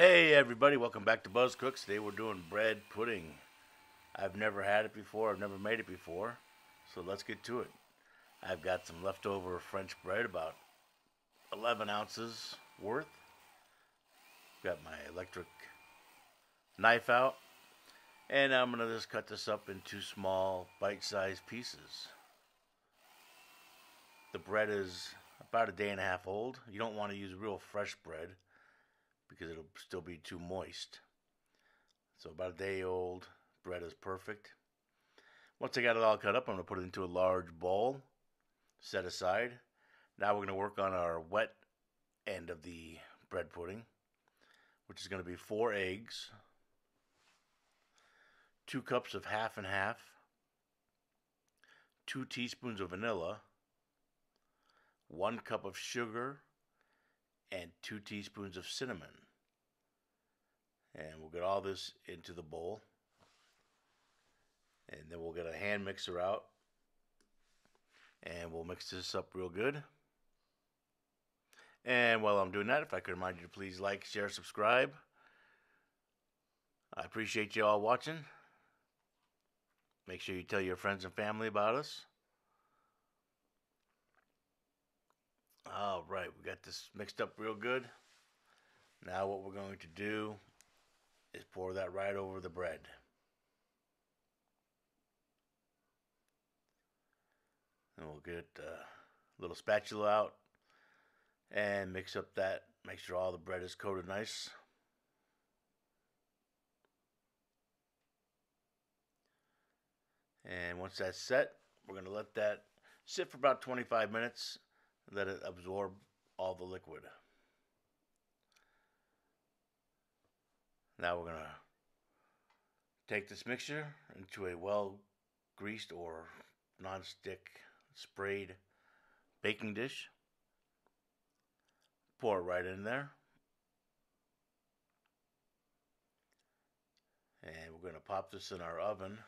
Hey everybody, welcome back to Buzz Cooks. Today we're doing bread pudding. I've never had it before, I've never made it before, so let's get to it. I've got some leftover French bread, about 11 ounces worth. Got my electric knife out, and I'm going to just cut this up into small bite-sized pieces. The bread is about a day and a half old. You don't want to use real fresh bread, because it'll still be too moist. So about a day old bread is perfect. Once I got it all cut up, I'm going to put it into a large bowl, set aside. Now we're going to work on our wet end of the bread pudding, which is going to be 4 eggs, 2 cups of half and half, 2 teaspoons of vanilla, 1 cup of sugar, and 2 teaspoons of cinnamon. And we'll get all this into the bowl. And then we'll get a hand mixer out. And we'll mix this up real good. And while I'm doing that, if I could remind you to please like, share, subscribe. I appreciate you all watching. Make sure you tell your friends and family about us. Alright, we got this mixed up real good. Now what we're going to do is pour that right over the bread. And we'll get a little spatula out and mix up that, make sure all the bread is coated nice. And once that's set, we're going to let that sit for about 25 minutes. Let it absorb all the liquid. Now we're going to take this mixture into a well-greased or non-stick sprayed baking dish. Pour it right in there. And we're going to pop this in our oven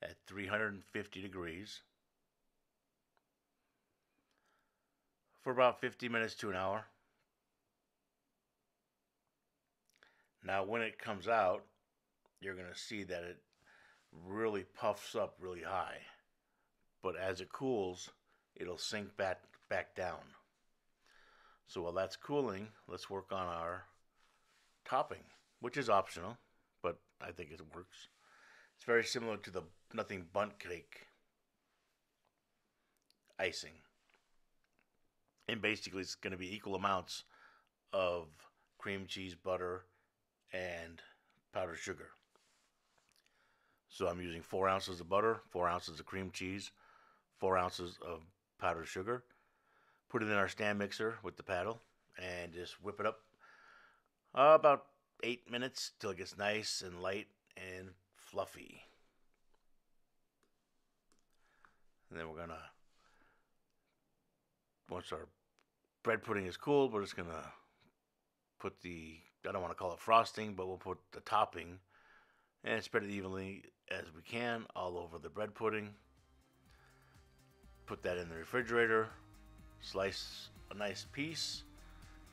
at 350 degrees. For about 50 minutes to an hour. Now when it comes out, you're going to see that it really puffs up really high. But as it cools, it'll sink back down. So while that's cooling, let's work on our topping, which is optional, but I think it works. It's very similar to the Nothing Bundt Cake icing. And basically it's going to be equal amounts of cream cheese, butter, and powdered sugar. So I'm using 4 ounces of butter, 4 ounces of cream cheese, 4 ounces of powdered sugar. Put it in our stand mixer with the paddle and just whip it up about 8 minutes till it gets nice and light and fluffy. And then we're going to, once our bread pudding is cooled, we're just going to put the, I don't want to call it frosting, but we'll put the topping and spread it evenly as we can all over the bread pudding. Put that in the refrigerator, slice a nice piece,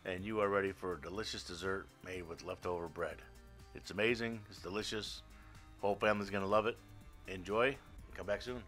and you are ready for a delicious dessert made with leftover bread. It's amazing, it's delicious, whole family's going to love it. Enjoy, come back soon.